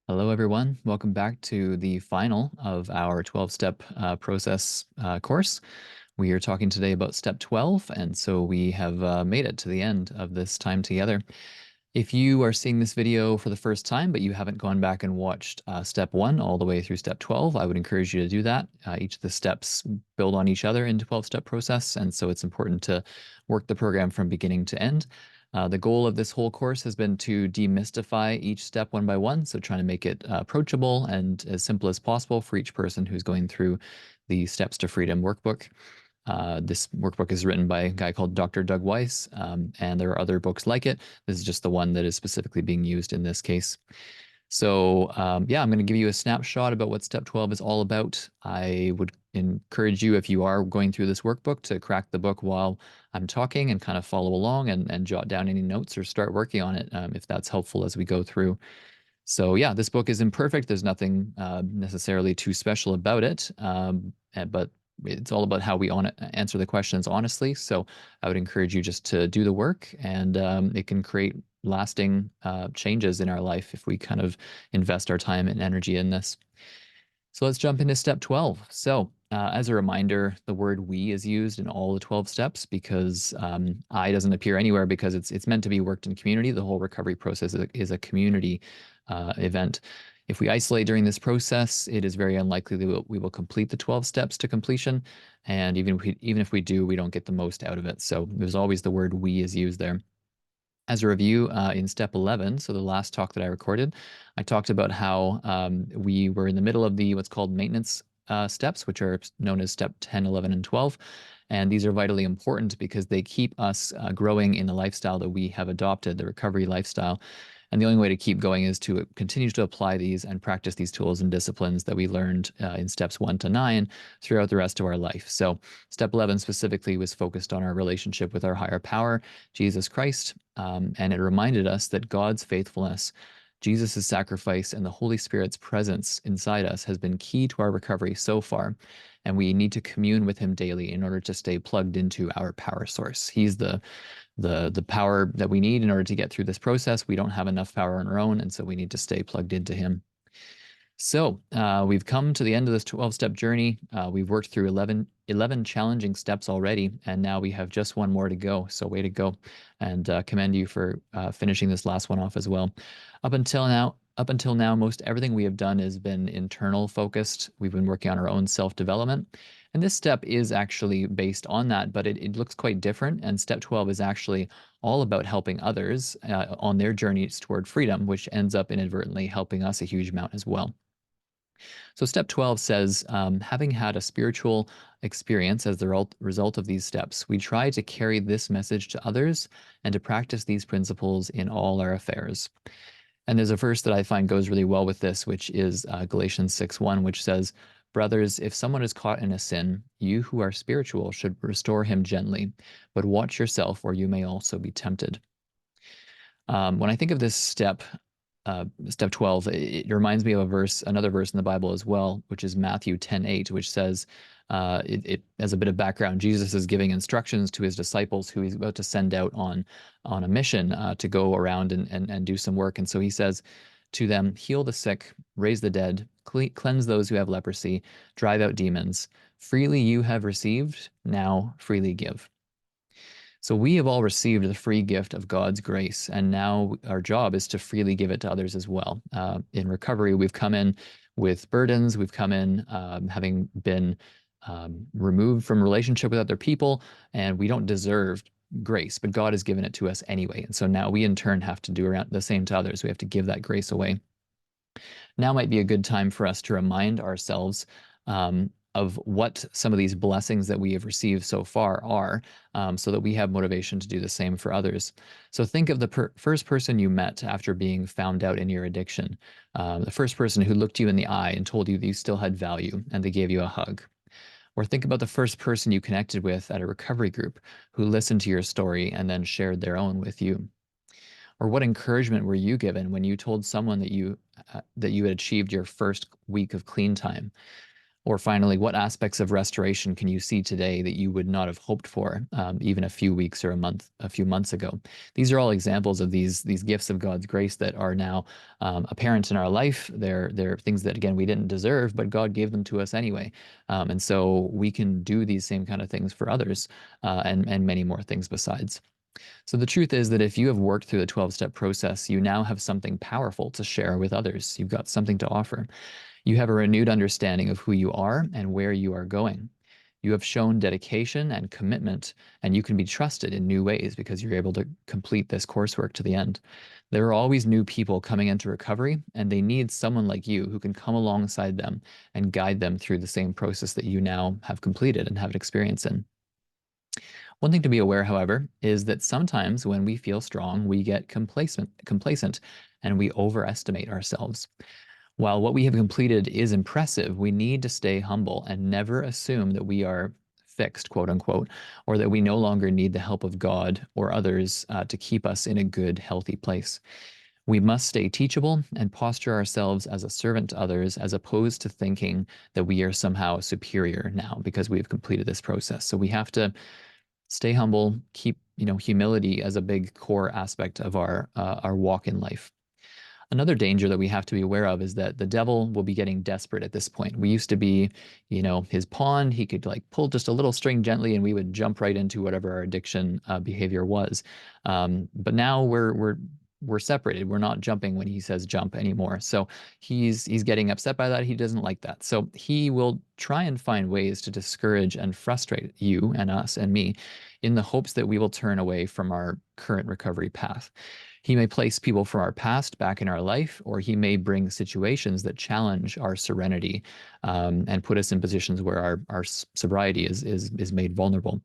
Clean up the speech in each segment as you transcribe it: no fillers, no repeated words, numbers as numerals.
Hello, everyone. Welcome back to the final of our 12-step process course. We are talking today about step 12, and so we have made it to the end of this time together. If you are seeing this video for the first time, but you haven't gone back and watched step 1 all the way through step 12, I would encourage you to do that. Each of the steps build on each other in 12-step process, and so it's important to work the program from beginning to end. The goal of this whole course has been to demystify each step one by one, so trying to make it approachable and as simple as possible for each person who's going through the Steps to Freedom workbook. This workbook is written by a guy called Dr. Doug Weiss, and there are other books like it. This is just the one that is specifically being used in this case. So yeah, I'm going to give you a snapshot about what Step 12 is all about. I would encourage you, if you are going through this workbook, to crack the book while I'm talking and kind of follow along and jot down any notes or start working on it if that's helpful as we go through. So yeah, this book is imperfect. There's nothing necessarily too special about it, but it's all about how we answer the questions honestly. So I would encourage you just to do the work, and it can create lasting changes in our life if we kind of invest our time and energy in this. So let's jump into step 12. So as a reminder, the word we is used in all the 12 steps because I doesn't appear anywhere because it's meant to be worked in community. The whole recovery process is a community event. If we isolate during this process, it is very unlikely that we will complete the 12 steps to completion. And even if we do, we don't get the most out of it. So there's always the word we is used there. As a review, in step 11, so the last talk that I recorded, I talked about how we were in the middle of the what's called maintenance steps, which are known as step 10, 11, and 12. And these are vitally important because they keep us growing in the lifestyle that we have adopted, the recovery lifestyle. And the only way to keep going is to continue to apply these and practice these tools and disciplines that we learned in steps 1 to 9 throughout the rest of our life. So step 11 specifically was focused on our relationship with our higher power, Jesus Christ, and it reminded us that God's faithfulness, Jesus' sacrifice, and the Holy Spirit's presence inside us has been key to our recovery so far. And we need to commune with him daily in order to stay plugged into our power source. He's the power that we need in order to get through this process. We don't have enough power on our own, and so we need to stay plugged into him. So we've come to the end of this 12-step journey. We've worked through 11 challenging steps already, and now we have just one more to go. So way to go, and commend you for finishing this last one off as well. Up until now, most everything we have done has been internal focused. We've been working on our own self-development. And this step is actually based on that, but it looks quite different. And step 12 is actually all about helping others on their journeys toward freedom, which ends up inadvertently helping us a huge amount as well. So step 12 says, having had a spiritual experience as the result of these steps, we try to carry this message to others and to practice these principles in all our affairs. And there's a verse that I find goes really well with this, which is Galatians 6:1, which says, brothers, if someone is caught in a sin, you who are spiritual should restore him gently, but watch yourself, or you may also be tempted. When I think of this step 12, it reminds me of another verse in the Bible as well, which is Matthew 10:8, which says, as a bit of background, Jesus is giving instructions to his disciples who he's about to send out on a mission to go around and do some work. And so he says to them, heal the sick, raise the dead, cleanse those who have leprosy, drive out demons. Freely you have received, now freely give. So we have all received the free gift of God's grace, and now our job is to freely give it to others as well. In recovery, we've come in with burdens. We've come in having been removed from relationship with other people, and we don't deserve grace, but God has given it to us anyway. And so now we in turn have to do around the same to others. We have to give that grace away. Now might be a good time for us to remind ourselves of what some of these blessings that we have received so far are, so that we have motivation to do the same for others. So think of the first person you met after being found out in your addiction, the first person who looked you in the eye and told you that you still had value and they gave you a hug. Or think about the first person you connected with at a recovery group who listened to your story and then shared their own with you. Or what encouragement were you given when you told someone that you had achieved your first week of clean time? Or finally, what aspects of restoration can you see today that you would not have hoped for even a few weeks or a few months ago? These are all examples of these gifts of God's grace that are now apparent in our life. They're things that, again, we didn't deserve, but God gave them to us anyway. And so we can do these same kind of things for others and many more things besides. So the truth is that if you have worked through the 12-step process, you now have something powerful to share with others. You've got something to offer. You have a renewed understanding of who you are and where you are going. You have shown dedication and commitment, and you can be trusted in new ways because you're able to complete this coursework to the end. There are always new people coming into recovery, and they need someone like you who can come alongside them and guide them through the same process that you now have completed and have experience in. One thing to be aware, however, is that sometimes when we feel strong, we get complacent, and we overestimate ourselves. While what we have completed is impressive, we need to stay humble and never assume that we are fixed, quote unquote, or that we no longer need the help of God or others to keep us in a good, healthy place. We must stay teachable and posture ourselves as a servant to others, as opposed to thinking that we are somehow superior now because we've completed this process. So we have to stay humble, keep humility as a big core aspect of our walk in life. Another danger that we have to be aware of is that the devil will be getting desperate at this point. We used to be, his pawn. He could like pull just a little string gently, and we would jump right into whatever our addiction behavior was. But now we're separated. We're not jumping when he says jump anymore. So he's getting upset by that. He doesn't like that. So he will try and find ways to discourage and frustrate you and us and me in the hopes that we will turn away from our current recovery path. He may place people from our past back in our life, or he may bring situations that challenge our serenity and put us in positions where our sobriety is made vulnerable.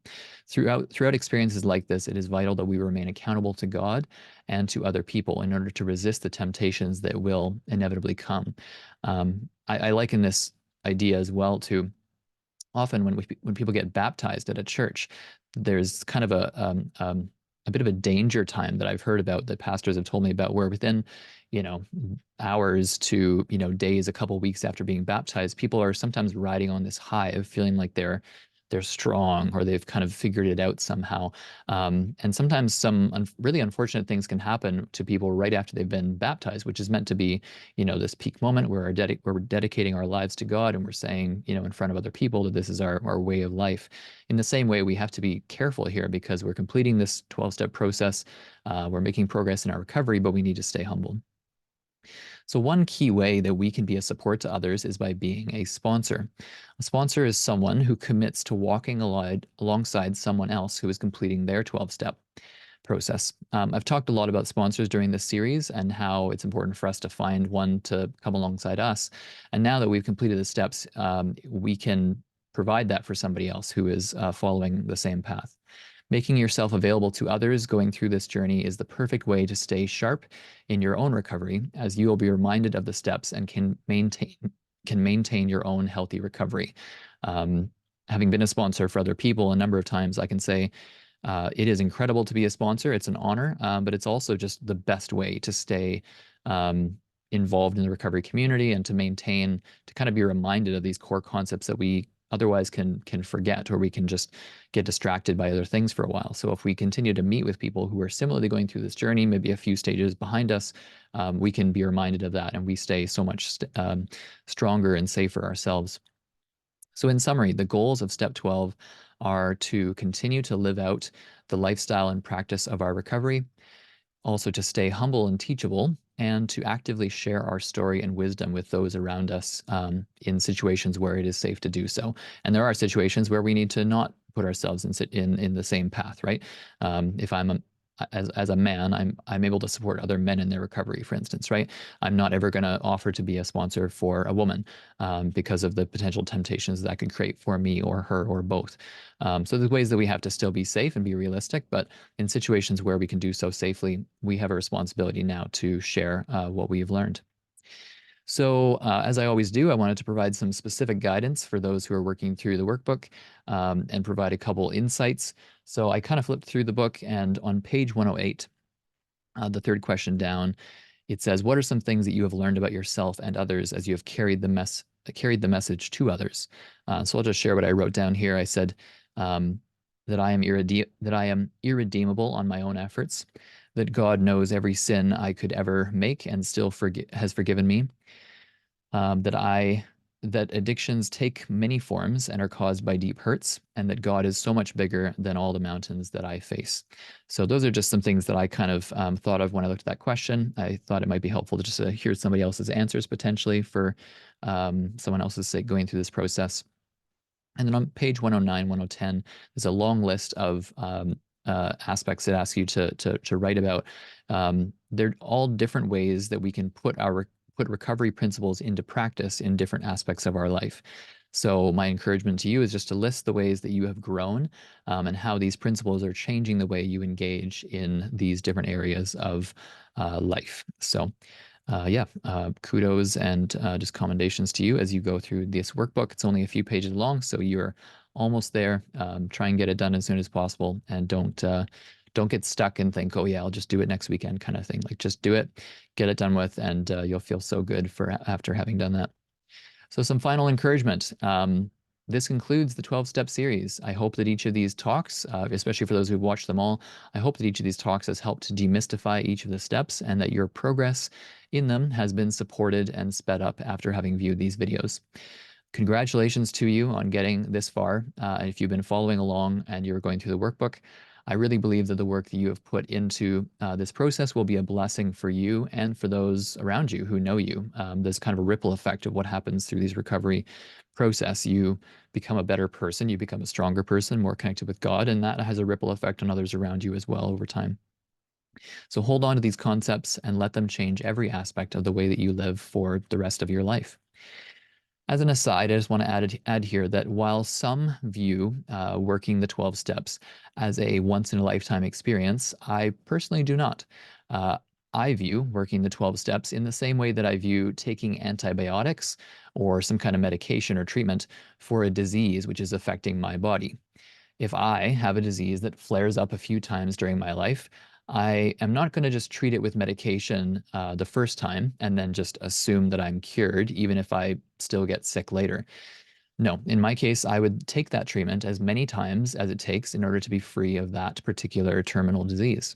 Throughout experiences like this, it is vital that we remain accountable to God and to other people in order to resist the temptations that will inevitably come. I liken this idea as well to often when people get baptized at a church, there's kind of a bit of a danger time that I've heard about that pastors have told me about, where within, you know, hours to, days, a couple weeks after being baptized, people are sometimes riding on this high of feeling like they're strong or they've kind of figured it out somehow. And sometimes some really unfortunate things can happen to people right after they've been baptized, which is meant to be, this peak moment where we're dedicating our lives to God, and we're saying, in front of other people that this is our way of life. In the same way, we have to be careful here because we're completing this 12-step process. We're making progress in our recovery, but we need to stay humble. So one key way that we can be a support to others is by being a sponsor. A sponsor is someone who commits to walking alongside someone else who is completing their 12-step process. I've talked a lot about sponsors during this series and how it's important for us to find one to come alongside us. And now that we've completed the steps, we can provide that for somebody else who is following the same path. Making yourself available to others going through this journey is the perfect way to stay sharp in your own recovery, as you will be reminded of the steps and can maintain your own healthy recovery. Um, Having been a sponsor for other people a number of times, I can say it is incredible to be a sponsor. It's an honor, but it's also just the best way to stay involved in the recovery community and to kind of be reminded of these core concepts that we otherwise can forget, or we can just get distracted by other things for a while. So if we continue to meet with people who are similarly going through this journey, maybe a few stages behind us, we can be reminded of that, and we stay so much stronger and safer ourselves. So in summary, the goals of step 12 are to continue to live out the lifestyle and practice of our recovery, also to stay humble and teachable, and to actively share our story and wisdom with those around us in situations where it is safe to do so. And there are situations where we need to not put ourselves in the same path, right? If as a man, I'm able to support other men in their recovery, for instance, right? I'm not ever going to offer to be a sponsor for a woman because of the potential temptations that could create for me or her or both. So there's ways that we have to still be safe and be realistic, but in situations where we can do so safely, we have a responsibility now to share what we've learned. So, as I always do, I wanted to provide some specific guidance for those who are working through the workbook and provide a couple insights. So, I kind of flipped through the book, and on page 108, the third question down, it says, "What are some things that you have learned about yourself and others as you have carried the carried the message to others. So I'll just share what I wrote down here. I said um, that I am irredeemable on my own efforts, that God knows every sin I could ever make and still has forgiven me, that addictions take many forms and are caused by deep hurts, and that God is so much bigger than all the mountains that I face. So those are just some things that I kind of thought of when I looked at that question. I thought it might be helpful to just hear somebody else's answers potentially for someone else's sake going through this process. And then on page 109, 110, there's a long list of aspects that ask you to write about. They're all different ways that we can put recovery principles into practice in different aspects of our life. So my encouragement to you is just to list the ways that you have grown and how these principles are changing the way you engage in these different areas of life. So yeah, kudos and just commendations to you as you go through this workbook. It's only a few pages long, so you're almost there. Try and get it done as soon as possible, and don't get stuck and think, oh yeah, I'll just do it next weekend kind of thing. Like just do it, get it done with, and you'll feel so good for after having done that. So some final encouragement. This concludes the 12-step series. I hope that each of these talks, especially for those who've watched them all, I hope that each of these talks has helped to demystify each of the steps and that your progress in them has been supported and sped up after having viewed these videos. Congratulations to you on getting this far. If you've been following along and you're going through the workbook, I really believe that the work that you have put into this process will be a blessing for you and for those around you who know you. There's kind of a ripple effect of what happens through these recovery process. You become a better person, you become a stronger person, more connected with God, and that has a ripple effect on others around you as well over time. So hold on to these concepts and let them change every aspect of the way that you live for the rest of your life. As an aside, I just want to add here that while some view working the 12 steps as a once in a lifetime experience, I personally do not. I view working the 12 steps in the same way that I view taking antibiotics or some kind of medication or treatment for a disease which is affecting my body. If I have a disease that flares up a few times during my life, I am not going to just treat it with medication the first time and then just assume that I'm cured, even if I still get sick later. No, in my case, I would take that treatment as many times as it takes in order to be free of that particular terminal disease.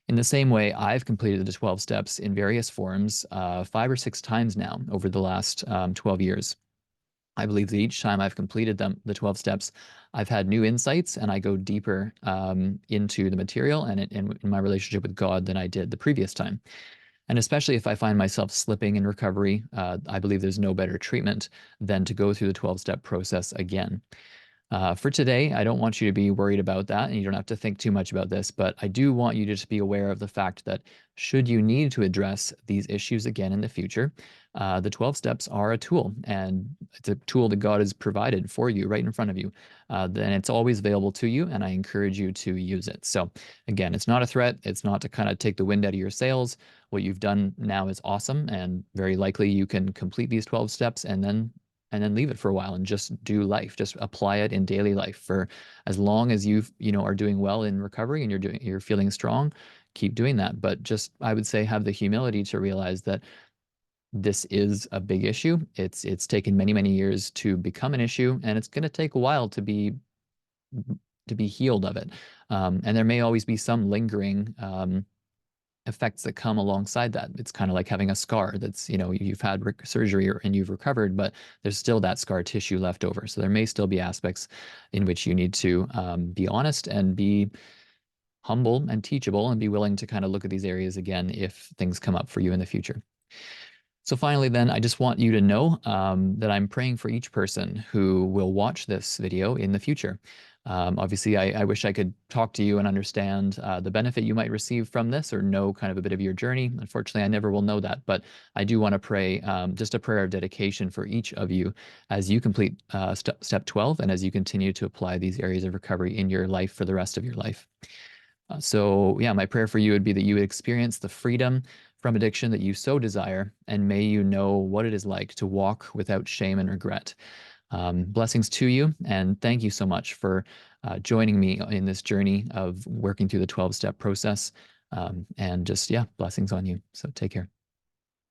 In the same way, I've completed the 12 steps in various forms 5 or 6 times now over the last 12 years. I believe that each time I've completed the 12 steps, I've had new insights and I go deeper into the material and in my relationship with God than I did the previous time. And especially if I find myself slipping in recovery, I believe there's no better treatment than to go through the 12-step process again. For today, I don't want you to be worried about that, and you don't have to think too much about this, but I do want you to just be aware of the fact that should you need to address these issues again in the future, the 12 steps are a tool, and it's a tool that God has provided for you right in front of you. Then it's always available to you, and I encourage you to use it. So again, it's not a threat. It's not to kind of take the wind out of your sails. What you've done now is awesome, and very likely you can complete these 12 steps and then leave it for a while and just do life. Just apply it in daily life for as long as you are doing well in recovery and you're feeling strong. Keep doing that, but just I would say have the humility to realize that this is a big issue. It's taken many years to become an issue, and it's going to take a while to be healed of it. And there may always be some lingering effects that come alongside that. It's kind of like having a scar that's, you've had surgery and you've recovered, but there's still that scar tissue left over. So there may still be aspects in which you need to be honest and be humble and teachable and be willing to kind of look at these areas again if things come up for you in the future. So finally, then, I just want you to know that I'm praying for each person who will watch this video in the future. Obviously, I wish I could talk to you and understand the benefit you might receive from this or know kind of a bit of your journey. Unfortunately, I never will know that, but I do want to pray just a prayer of dedication for each of you as you complete step 12 and as you continue to apply these areas of recovery in your life for the rest of your life. So yeah, my prayer for you would be that you would experience the freedom from addiction that you so desire, and may you know what it is like to walk without shame and regret. Blessings to you, and thank you so much for joining me in this journey of working through the 12-step process. And just, yeah, blessings on you. So take care.